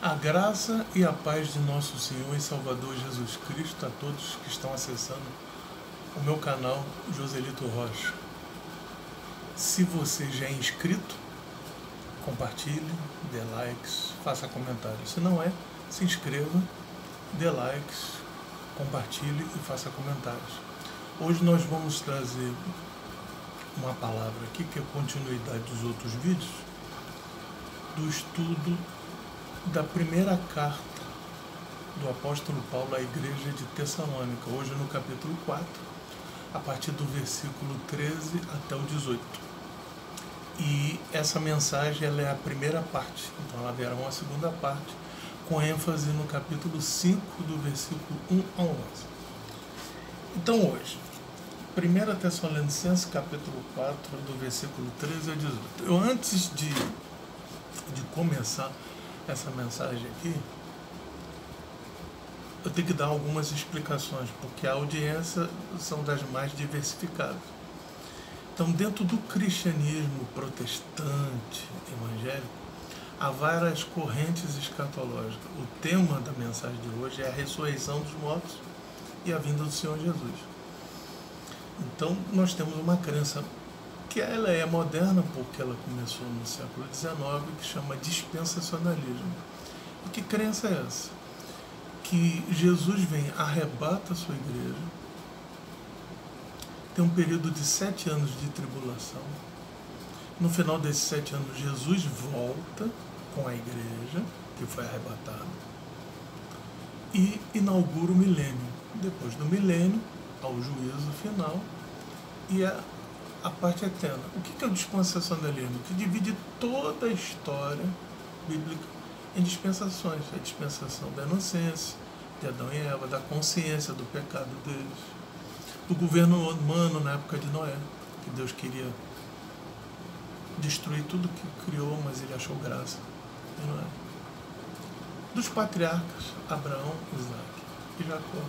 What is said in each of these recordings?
A graça e a paz de nosso Senhor e Salvador Jesus Cristo a todos que estão acessando o meu canal Joselito Rocha. Se você já é inscrito, compartilhe, dê likes, faça comentários. Se não é, se inscreva, dê likes, compartilhe e faça comentários. Hoje nós vamos trazer uma palavra aqui que é continuidade dos outros vídeos, do estudo da primeira carta do apóstolo Paulo à igreja de Tessalônica, hoje no capítulo 4, a partir do versículo 13 até o 18. E essa mensagem ela é a primeira parte, então ela haverá uma segunda parte, com ênfase no capítulo 5, do versículo 1 a 11. Então hoje, 1 Tessalonicenses, capítulo 4, do versículo 13 a 18. Eu, antes de começar essa mensagem aqui, eu tenho que dar algumas explicações, porque a audiência são das mais diversificadas. Então, dentro do cristianismo protestante, evangélico, há várias correntes escatológicas. O tema da mensagem de hoje é a ressurreição dos mortos e a vinda do Senhor Jesus. Então, nós temos uma crença que ela é moderna, porque ela começou no século XIX, que chama dispensacionalismo. E que crença é essa? Que Jesus vem, arrebata a sua igreja, tem um período de 7 anos de tribulação. No final desses 7 anos, Jesus volta com a igreja, que foi arrebatada, e inaugura o milênio. Depois do milênio, ao juízo final e a parte eterna. O que é o dispensacionalismo? Que divide toda a história bíblica em dispensações. A dispensação da inocência, de Adão e Eva, da consciência do pecado deles, do governo humano na época de Noé, que Deus queria destruir tudo que criou, mas ele achou graça em Noé. Dos patriarcas, Abraão, Isaac e Jacó.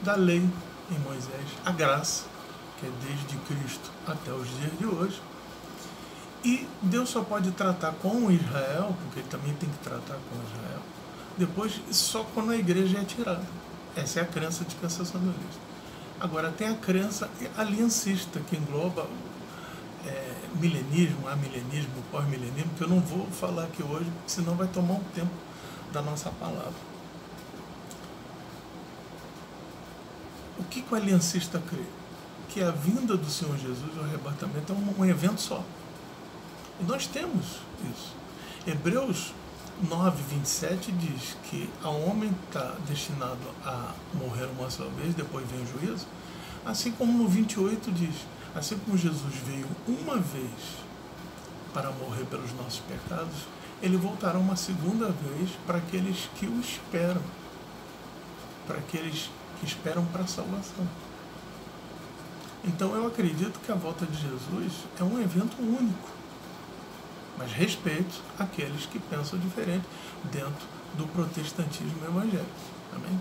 Da lei em Moisés, a graça, que é desde Cristo até os dias de hoje. E Deus só pode tratar com Israel, porque ele também tem que tratar com Israel, depois só quando a igreja é tirada. Essa é a crença dispensacionalista. Agora tem a crença aliancista, que engloba milenismo, amilenismo, pós-milenismo, que eu não vou falar aqui hoje, porque senão vai tomar um tempo da nossa palavra. O que o aliancista crê? Que a vinda do Senhor Jesus, o arrebatamento, é um evento só. E nós temos isso. Hebreus 9, 27 diz que o homem está destinado a morrer uma só vez, depois vem o juízo. Assim como no 28 diz, assim como Jesus veio uma vez para morrer pelos nossos pecados, ele voltará uma segunda vez para aqueles que o esperam, para aqueles que esperam para a salvação. Então eu acredito que a volta de Jesus é um evento único, mas respeito aqueles que pensam diferente dentro do protestantismo evangélico. Amém?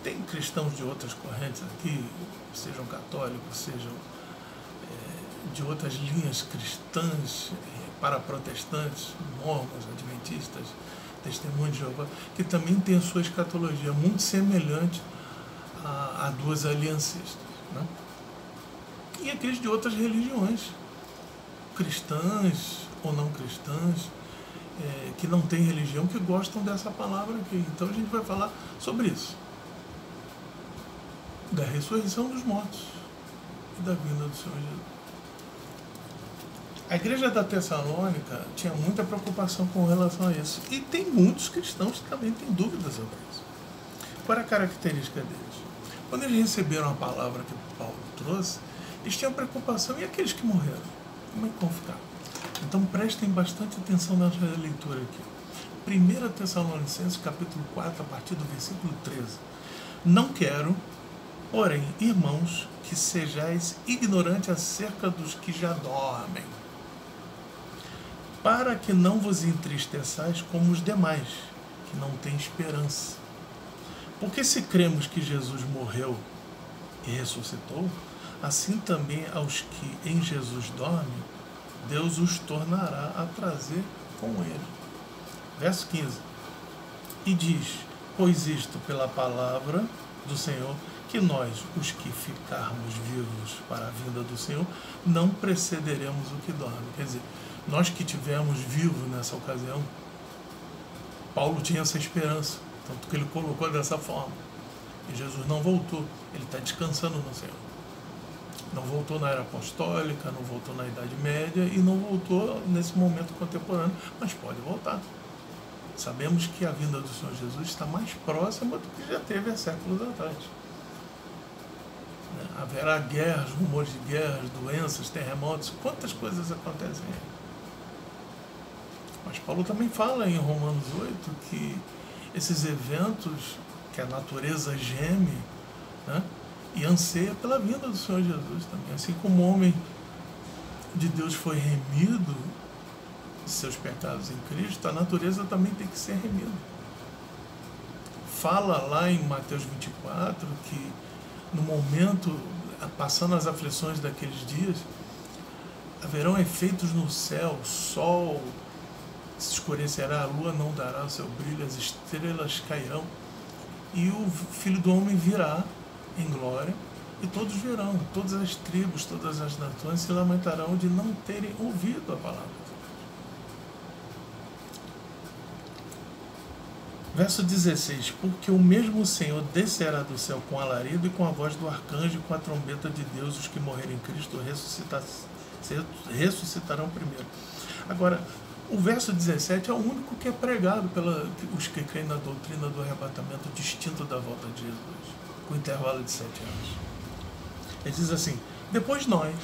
Tem cristãos de outras correntes aqui, sejam católicos, sejam de outras linhas cristãs, para protestantes, mormons, adventistas, testemunhos de Jeová, que também tem a sua escatologia muito semelhante a duas aliancistas, né? E aqueles de outras religiões, cristãs ou não cristãs, que não têm religião, que gostam dessa palavra aqui. Então a gente vai falar sobre isso, da ressurreição dos mortos e da vinda do Senhor Jesus. A igreja da Tessalônica tinha muita preocupação com relação a isso. E tem muitos cristãos que também têm dúvidas sobre isso. Qual era a característica deles? Quando eles receberam a palavra que Paulo trouxe, eles tinham preocupação. E aqueles que morreram? Como é que vão ficar? Então prestem bastante atenção nessa leitura aqui. 1 Tessalonicenses, capítulo 4, a partir do versículo 13. Não quero, porém, irmãos, que sejais ignorantes acerca dos que já dormem, para que não vos entristeçais como os demais, que não têm esperança. Porque se cremos que Jesus morreu e ressuscitou, assim também aos que em Jesus dormem, Deus os tornará a trazer com ele. Verso 15. E diz: pois isto pela palavra do Senhor, que nós, os que ficarmos vivos para a vinda do Senhor, não precederemos o que dorme. Quer dizer, nós que tivemos vivos nessa ocasião, Paulo tinha essa esperança, tanto que ele colocou dessa forma. E Jesus não voltou, ele está descansando no Senhor. Não voltou na era apostólica, não voltou na Idade Média e não voltou nesse momento contemporâneo, mas pode voltar. Sabemos que a vinda do Senhor Jesus está mais próxima do que já teve há séculos atrás. Haverá guerras, rumores de guerras, doenças, terremotos, quantas coisas acontecem aí. Mas Paulo também fala em Romanos 8 que esses eventos que a natureza geme, né, e anseia pela vinda do Senhor Jesus também. Assim como o homem de Deus foi remido de seus pecados em Cristo, a natureza também tem que ser remida. Fala lá em Mateus 24 que no momento, passando as aflições daqueles dias, haverão efeitos no céu, o sol se escurecerá, a lua não dará o seu brilho, as estrelas cairão, e o Filho do Homem virá em glória, e todos verão, todas as tribos, todas as nações se lamentarão de não terem ouvido a palavra. Verso 16, porque o mesmo Senhor descerá do céu com alarido e com a voz do arcanjo e com a trombeta de Deus, os que morrerem em Cristo ressuscitarão primeiro. Agora, o verso 17 é o único que é pregado pelos que creem na doutrina do arrebatamento distinto da volta de Jesus, com intervalo de 7 anos. Ele diz assim: depois nós,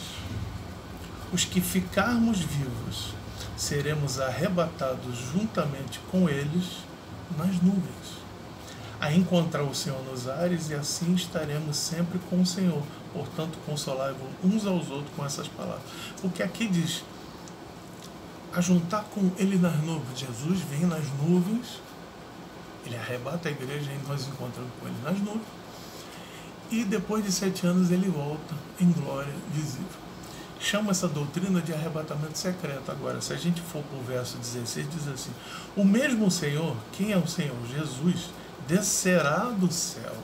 os que ficarmos vivos, seremos arrebatados juntamente com eles nas nuvens, a encontrar o Senhor nos ares, e assim estaremos sempre com o Senhor. Portanto, consolai-vos uns aos outros com essas palavras. Porque aqui diz: a juntar com ele nas nuvens. Jesus vem nas nuvens, ele arrebata a igreja e nós encontramos com ele nas nuvens, e depois de 7 anos ele volta em glória visível. Chama essa doutrina de arrebatamento secreto. Agora, se a gente for para o verso 16, diz assim: o mesmo Senhor, quem é o Senhor? Jesus, descerá do céu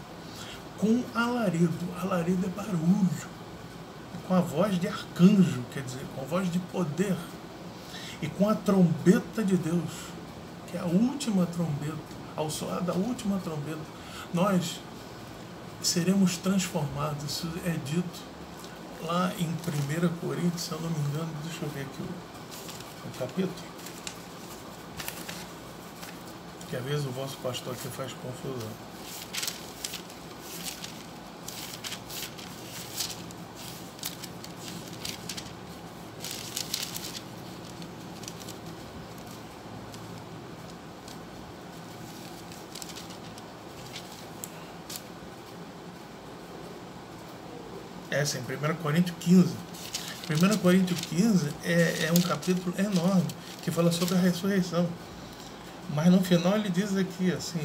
com alarido. Alarido é barulho, com a voz de arcanjo, quer dizer, com a voz de poder, e com a trombeta de Deus, que é a última trombeta. Ao soar da última trombeta, nós seremos transformados. Isso é dito lá em 1 Coríntios, se eu não me engano, deixa eu ver aqui o capítulo, que às vezes o vosso pastor aqui faz confusão. Essa em 1 Coríntios 15. 1 Coríntios 15 é um capítulo enorme que fala sobre a ressurreição. Mas no final ele diz aqui assim,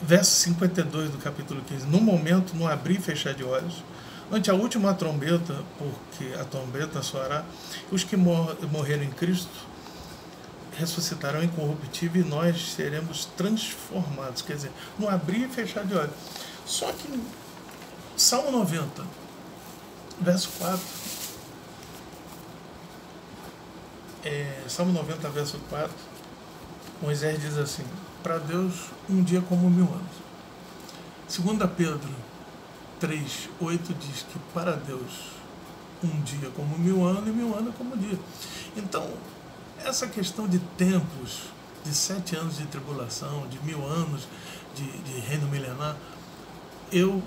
verso 52 do capítulo 15. No momento, no abrir e fechar de olhos, ante a última trombeta, porque a trombeta soará, os que morreram em Cristo ressuscitarão incorruptível e nós seremos transformados. Quer dizer, no abrir e fechar de olhos. Só que Salmo 90, verso 4, Salmo 90, verso 4, Moisés diz assim: para Deus um dia como 1000 anos. 2 Pedro 3, 8 diz que para Deus um dia como 1000 anos e 1000 anos como um dia. Então, essa questão de tempos, de 7 anos de tribulação, de 1000 anos de reino milenar, eu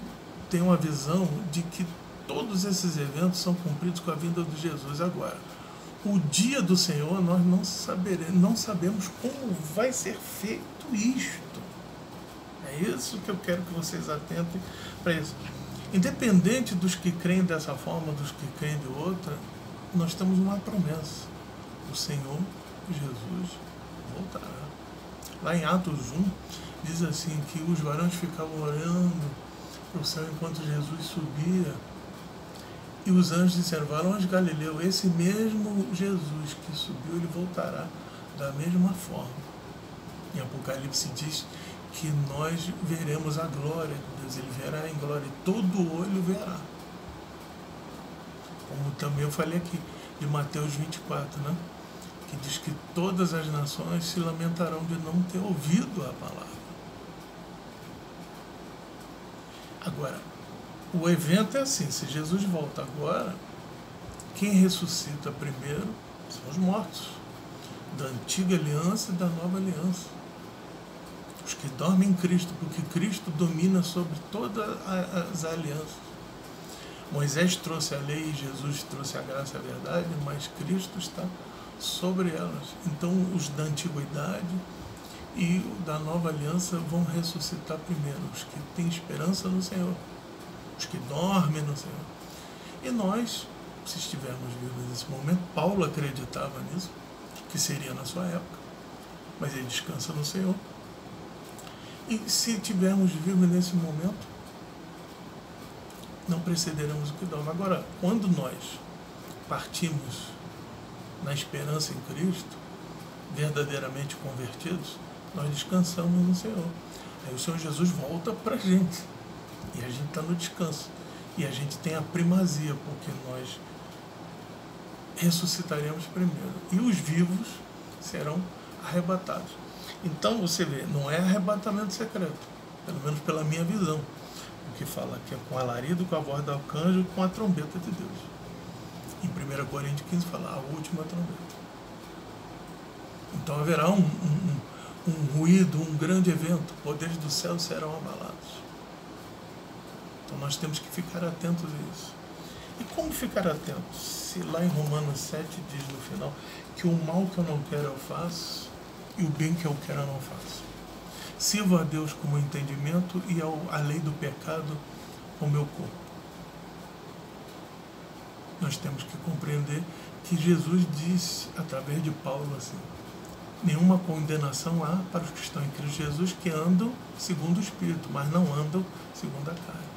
tenho uma visão de que todos esses eventos são cumpridos com a vinda de Jesus. Agora, o dia do Senhor, nós não sabemos como vai ser feito isto. É isso que eu quero que vocês atentem para isso. Independente dos que creem dessa forma, dos que creem de outra, nós temos uma promessa: o Senhor Jesus voltará. Lá em Atos 1, diz assim, que os varões ficavam orando para o céu enquanto Jesus subia, E os anjos disseram: varões Galileu, esse mesmo Jesus que subiu, ele voltará da mesma forma. Em Apocalipse diz que nós veremos a glória de Deus, ele verá em glória e todo olho verá. Como também eu falei aqui, de Mateus 24, né? Que diz que todas as nações se lamentarão de não ter ouvido a palavra. Agora, o evento é assim, se Jesus volta agora, quem ressuscita primeiro são os mortos, da antiga aliança e da nova aliança. Os que dormem em Cristo, porque Cristo domina sobre todas as alianças. Moisés trouxe a lei, Jesus trouxe a graça e a verdade, mas Cristo está sobre elas. Então os da antiguidade e da nova aliança vão ressuscitar primeiro, os que têm esperança no Senhor, os que dormem no Senhor. E nós, se estivermos vivos nesse momento, Paulo acreditava nisso, que seria na sua época, mas ele descansa no Senhor. E se estivermos vivos nesse momento, não precederemos o que dorme. Agora, quando nós partimos na esperança em Cristo, verdadeiramente convertidos, nós descansamos no Senhor. Aí o Senhor Jesus volta para a gente. E a gente está no descanso. E a gente tem a primazia, porque nós ressuscitaremos primeiro. E os vivos serão arrebatados. Então, você vê, não é arrebatamento secreto, pelo menos pela minha visão. O que fala que é com alarido, com a voz do arcanjo, com a trombeta de Deus. Em 1 Coríntios 15 fala a última trombeta. Então haverá um ruído, um grande evento, poderes do céu serão abalados. Então nós temos que ficar atentos a isso. E como ficar atentos? Se lá em Romanos 7 diz no final que o mal que eu não quero eu faço e o bem que eu quero eu não faço. Sirvo a Deus com o meu entendimento e a lei do pecado com o meu corpo. Nós temos que compreender que Jesus disse, através de Paulo, assim: nenhuma condenação há para os que estão em Cristo Jesus, que andam segundo o Espírito, mas não andam segundo a carne.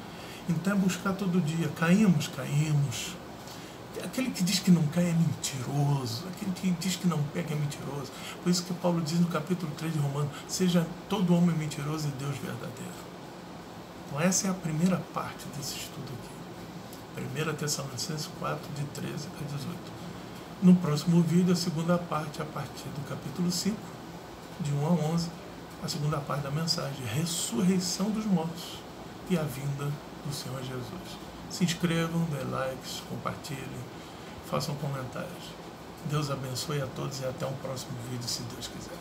Então é buscar todo dia. Caímos. Aquele que diz que não cai é mentiroso. Aquele que diz que não pega é mentiroso. Por isso que Paulo diz no capítulo 3 de Romanos: seja todo homem mentiroso e Deus verdadeiro. Então essa é a primeira parte desse estudo aqui. 1 Tessalonicenses 4, de 13 a 18. No próximo vídeo, a segunda parte, a partir do capítulo 5, de 1 a 11, a segunda parte da mensagem: ressurreição dos mortos e a vinda do Senhor Jesus. Se inscrevam, dê likes, compartilhem, façam comentários. Deus abençoe a todos e até um próximo vídeo, se Deus quiser.